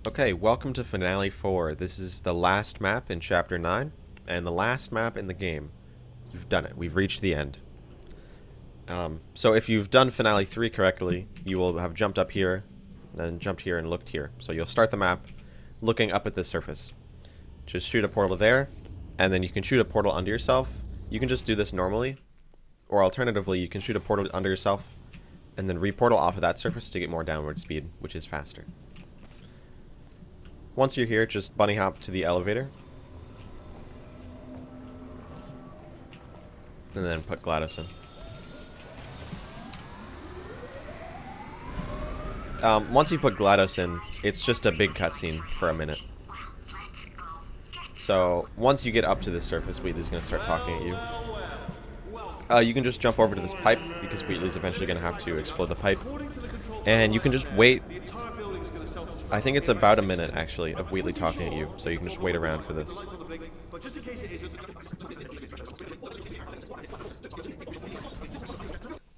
Okay, welcome to Finale 4. This is the last map in Chapter 9, and the last map in the game. You've done it. We've reached the end. So if you've done Finale 3 correctly, you will have jumped up here, then jumped here and looked here. So you'll start the map looking up at this surface. Just shoot a portal there, and then you can shoot a portal under yourself. You can just do this normally, or alternatively, you can shoot a portal under yourself, and then reportal off of that surface to get more downward speed, which is faster. Once you're here, just bunny hop to the elevator. And then put GLaDOS in. Once you put GLaDOS in, it's just a big cutscene for a minute. So, once you get up to this surface, Wheatley's going to start talking at you. You can just jump over to this pipe, because Wheatley's eventually going to have to explode the pipe. And you can just wait. I think it's about a minute, actually, of Wheatley talking at you, so you can just wait around for this.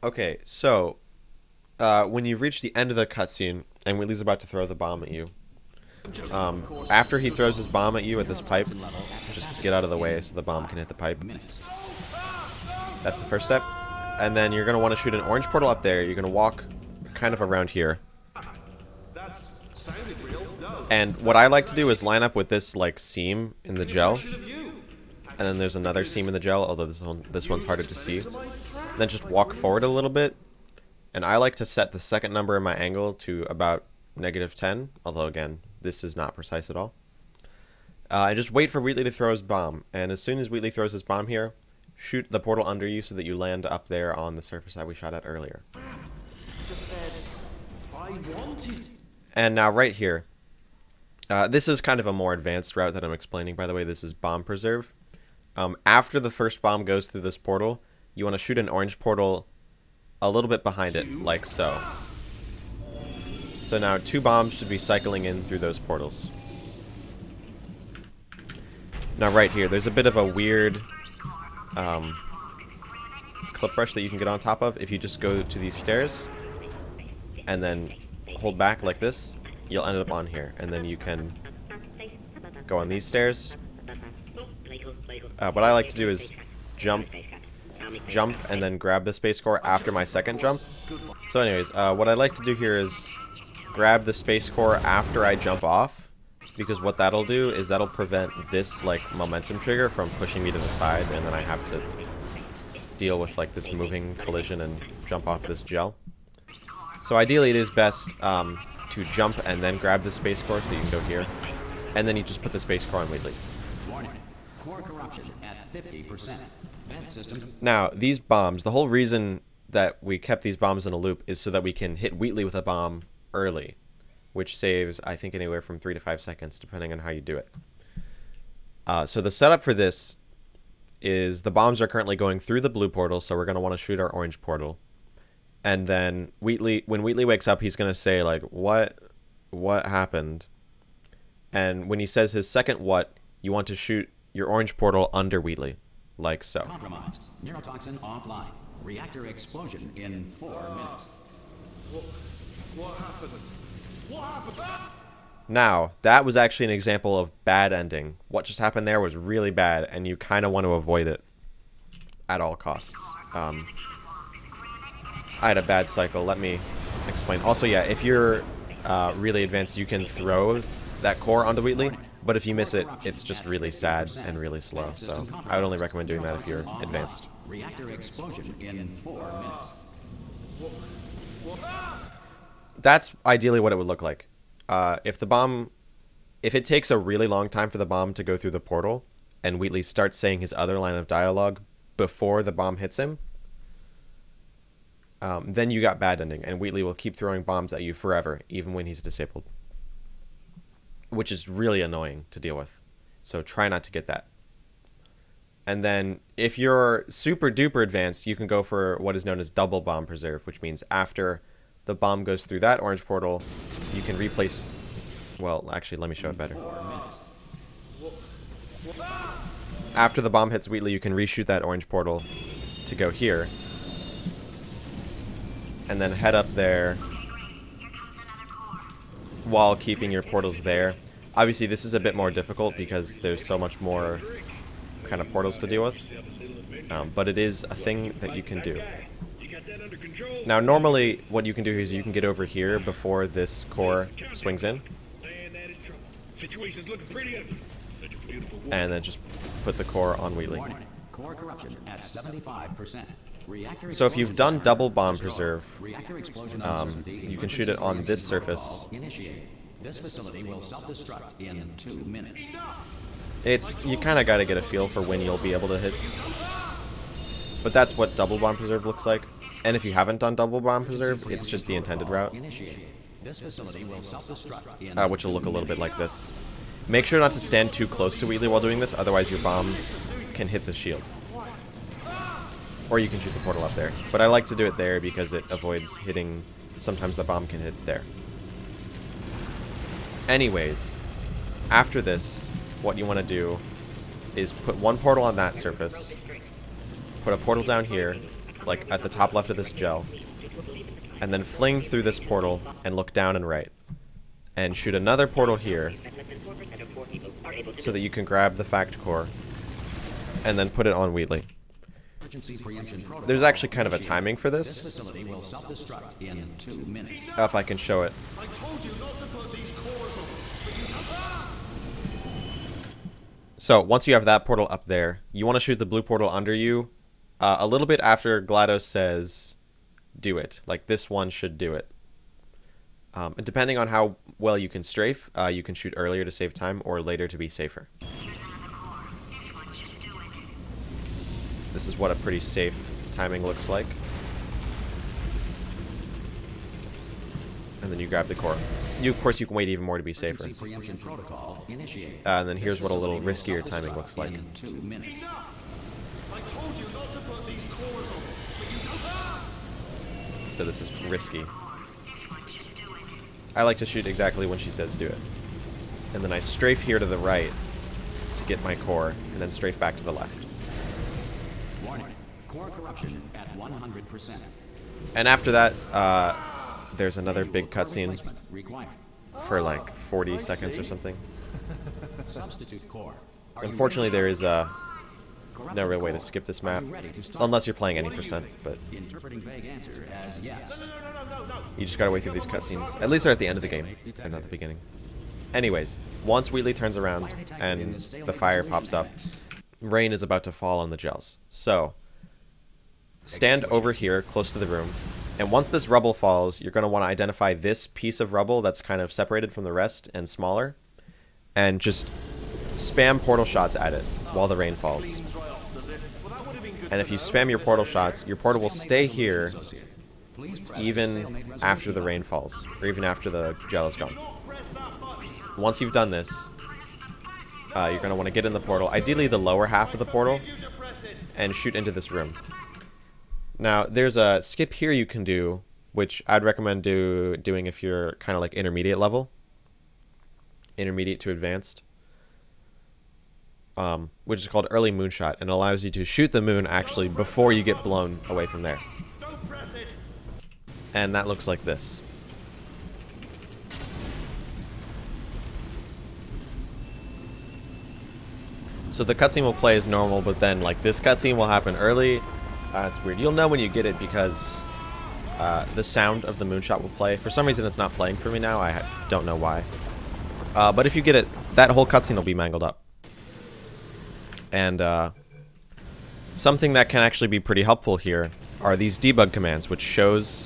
Okay, so, when you've reached the end of the cutscene, and Wheatley's about to throw the bomb at you, after he throws his bomb at you at this pipe, just get out of the way so the bomb can hit the pipe. That's the first step. And then you're going to want to shoot an orange portal up there. You're going to walk kind of around here. And what I like to do is line up with this like seam in the gel, and then there's another seam in the gel, although this one's harder to see. And then just walk forward a little bit, and I like to set the second number in my angle to about -10, although again, this is not precise at all. And just wait for Wheatley to throw his bomb, and as soon as Wheatley throws his bomb here, shoot the portal under you so that you land up there on the surface that we shot at earlier. And now right here, this is kind of a more advanced route that I'm explaining, by the way. This is bomb preserve. After the first bomb goes through this portal, you want to shoot an orange portal a little bit behind it, like so. So now 2 bombs should be cycling in through those portals. Now right here, there's a bit of a weird clip brush that you can get on top of. If you just go to these stairs and then hold back like this, you'll end up on here, and then you can go on these stairs. What I like to do is jump, and then grab the space core after my second jump. So anyways, what I like to do here is grab the space core after I jump off, because what that'll do is that'll prevent this like momentum trigger from pushing me to the side, and then I have to deal with like this moving collision and jump off this gel. So ideally it is best to jump and then grab the space core so you can go here, and then you just put the space core on Wheatley. Core corruption at 50%. Now these bombs, the whole reason that we kept these bombs in a loop is so that we can hit Wheatley with a bomb early, which saves I think anywhere from 3 to 5 seconds depending on how you do it. So the setup for this is the bombs are currently going through the blue portal, so we're going to want to shoot our orange portal. And then when Wheatley wakes up, he's going to say, like, what happened? And when he says his second what, you want to shoot your orange portal under Wheatley, like so. Compromised. Neurotoxin offline. Reactor explosion in 4 minutes. What happened? What happened? Now, that was actually an example of bad ending. What just happened there was really bad, and you kind of want to avoid it at all costs. I had a bad cycle. Let me explain. Also, yeah, if you're really advanced, you can throw that core onto Wheatley, but if you miss it, it's just really sad and really slow. So I would only recommend doing that if you're advanced. Reactor explosion in 4 minutes. That's ideally what it would look like. If it takes a really long time for the bomb to go through the portal, and Wheatley starts saying his other line of dialogue before the bomb hits him, then you got bad ending, and Wheatley will keep throwing bombs at you forever, even when he's disabled. Which is really annoying to deal with. So try not to get that. And then, if you're super duper advanced, you can go for what is known as double bomb preserve, which means after the bomb goes through that orange portal, you can replace... Well, actually, let me show it better. After the bomb hits Wheatley, you can reshoot that orange portal to go here. And then head up there while keeping your portals there. Obviously, this is a bit more difficult because there's so much more kind of portals to deal with. But it is a thing that you can do. Now, normally, what you can do is you can get over here before this core swings in. And then just put the core on Wheatley. Core corruption at 75%. Reactor So if you've done double bomb preserve, reactor explosion uncertainty you can shoot it on this surface. Initiate. This facility will self-destruct in 2 minutes. You kind of got to get a feel for when you'll be able to hit. But that's what double bomb preserve looks like. And if you haven't done double bomb preserve, it's just the intended route, This facility will self-destruct in which will look a little bit like this. Make sure not to stand too close to Wheatley while doing this, otherwise your bomb can hit the shield. Or you can shoot the portal up there. But I like to do it there because it avoids hitting... Sometimes the bomb can hit there. Anyways, after this, what you want to do is put one portal on that surface, put a portal down here, like at the top left of this gel, and then fling through this portal and look down and right. And shoot another portal here so that you can grab the fact core and then put it on Wheatley. There's actually kind of a timing for this. If I can show it. So once you have that portal up there, you want to shoot the blue portal under you a little bit after GLaDOS says do it. Like this one should do it. And depending on how well you can strafe, you can shoot earlier to save time or later to be safer. This is what a pretty safe timing looks like. And then you grab the core. Of course, you can wait even more to be safer. And then here's what a little riskier timing looks like. So this is risky. I like to shoot exactly when she says do it. And then I strafe here to the right to get my core, and then strafe back to the left. Warning. Core corruption at 100%. And after that, there's another big cutscene for like 40 seconds or something. Substitute core. Unfortunately, there is no real way to skip this map, unless you're playing any percent, but Interpreting vague answer as yes. you just gotta wait through these cutscenes. At least they're at the end of the game, and not the beginning. Anyways, once Wheatley turns around and the fire pops up, rain is about to fall on the gels. So, stand over here, close to the room, and once this rubble falls, you're going to want to identify this piece of rubble that's kind of separated from the rest and smaller, and just spam portal shots at it while the rain falls. And if you spam your portal shots, your portal will stay here even after the rain falls, or even after the gel is gone. Once you've done this, you're going to want to get in the portal, ideally the lower half of the portal, and shoot into this room. Now, there's a skip here you can do, which I'd recommend doing if you're kind of like intermediate level. Intermediate to advanced. Which is called early moonshot, and allows you to shoot the moon actually before you get blown away from there. And that looks like this. So the cutscene will play as normal, but then like this cutscene will happen early. It's weird. You'll know when you get it because the sound of the moonshot will play. For some reason it's not playing for me now. I don't know why. But if you get it, that whole cutscene will be mangled up. And something that can actually be pretty helpful here are these debug commands, which shows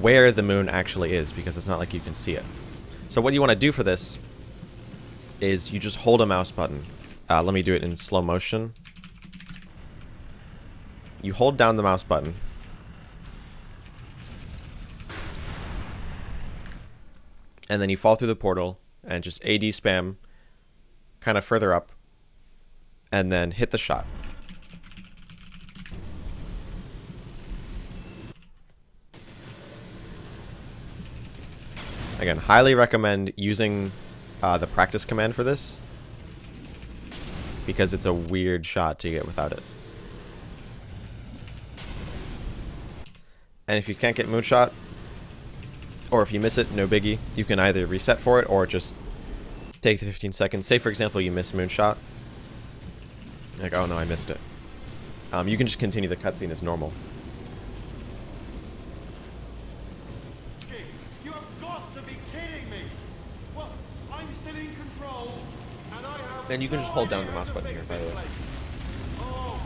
where the moon actually is, because it's not like you can see it. So what you want to do for this is you just hold a mouse button. Let me do it in slow motion. You hold down the mouse button. And then you fall through the portal and just AD spam kind of further up. And then hit the shot. Again, highly recommend using the practice command for this, because it's a weird shot to get without it. And if you can't get moonshot, Or if you miss it, no biggie. You can either reset for it or just take the 15 seconds. Say, for example, you miss Moonshot. Like, oh no, I missed it. You can just continue the cutscene as normal. You have got to be kidding me! Well, I'm still in control, and I have. And you can just hold down the mouse button here, by the way. Oh.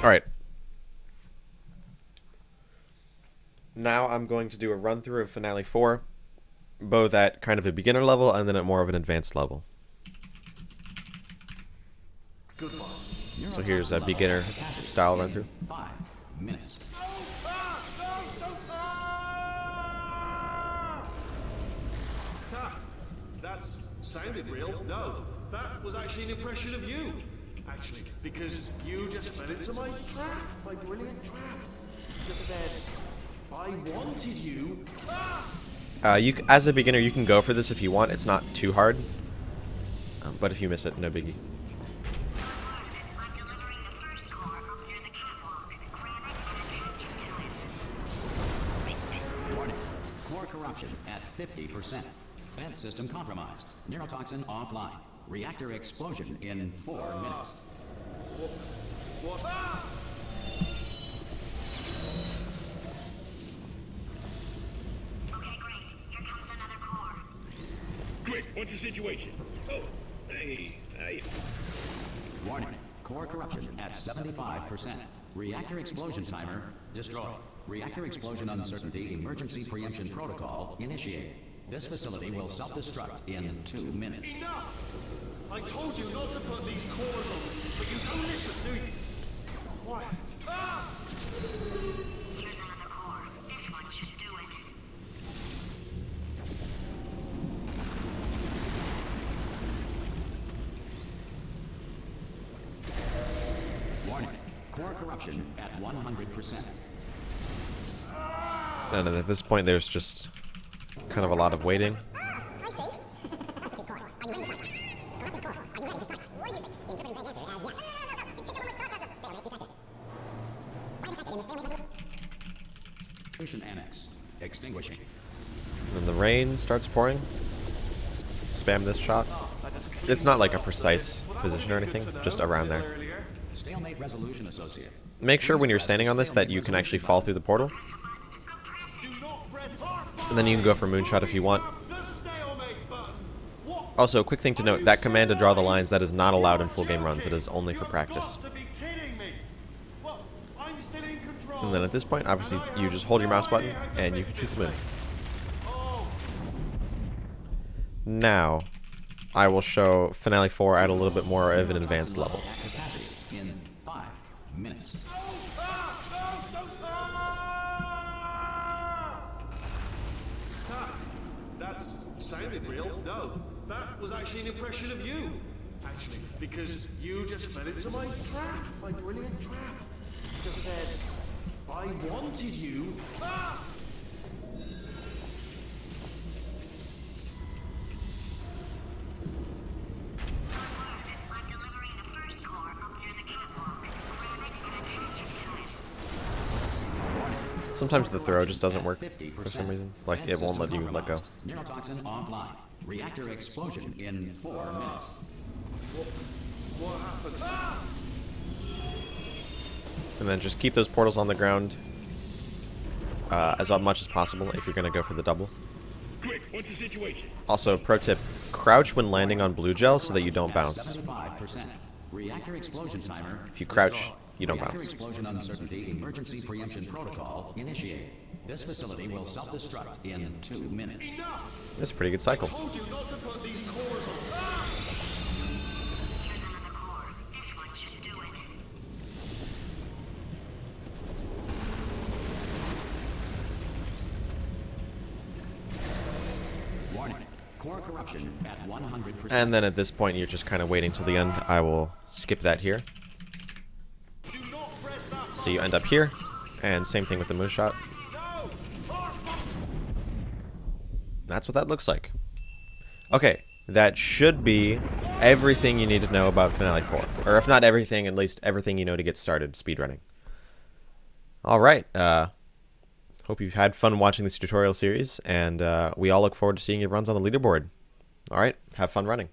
Alright. Now I'm going to do a run through of Finale 4, both at kind of a beginner level and then at more of an advanced level. Goodbye. So here's a beginner style run through. 5 minutes. That sounded real. No, that was actually an impression of you. Actually, because you just fell into my trap, my brilliant trap. Just said, I wanted you. As a beginner, you can go for this if you want. It's not too hard. But if you miss it, no biggie. Warning. Core corruption at 50%. Vent system compromised. Neurotoxin offline. Reactor explosion in 4 minutes. What? Okay, great. Here comes another core. Quick, what's the situation? Oh, hey. Warning. Core corruption at 75%. Reactor explosion timer destroyed. Reactor explosion uncertainty emergency preemption protocol initiated. This facility will self-destruct in 2 minutes. Enough! I told you not to put these cores on, but you don't listen, do you? Quiet. Here's another core. This one should do it. Warning. Core corruption at 100%. And at this point, there's just kind of a lot of waiting. Solution annex. Extinguishing. And then the rain starts pouring. Spam this shot. It's not like a precise position or anything, just around there. Stalemate resolution associate. Make sure when you're standing on this that you can actually fall through the portal. And then you can go for Moonshot if you want. The stalemate button. What? Also, quick thing to note, that command to draw the lines, that is not allowed in full game runs. It is only for practice. Got to be kidding me. Well, I'm still in control. And then at this point, obviously, you just hold your mouse button and you can shoot the moon. Oh, Now, I will show Finale 4 at a little bit more of an advanced level. At capacity in 5 minutes. that's sounded real. No, that was actually an impression of you. Actually, because you just fell into my trap, my brilliant trap. Just said, I wanted you. I'm delivering the first core up near the catwalk. Grab it and attach it to it. Sometimes the throw just doesn't work for some reason. Like, it won't let you let go. Neurotoxin offline. Reactor explosion in 4 minutes. What happened? And then just keep those portals on the ground as much as possible if you're going to go for the double. Quick, what's the situation? Also, pro tip, crouch when landing on blue gel so that you don't bounce. 75%. Reactor explosion timer. If you crouch, destroyed. you don't Reactor bounce. explosion uncertainty emergency preemption protocol initiated. This facility will self-destruct in 2 minutes. That's a pretty good cycle. Told you not to put these cores on. Here's another core. This one should do it. Warning. Core corruption at 100%. And then at this point, you're just kind of waiting till the end. I will skip that here. Do not press that. So you end up here, and same thing with the moonshot. No. That's what that looks like. Okay, that should be everything you need to know about Finale 4. Or if not everything, at least everything you know to get started speedrunning. Alright, hope you've had fun watching this tutorial series, and we all look forward to seeing your runs on the leaderboard. Alright, have fun running.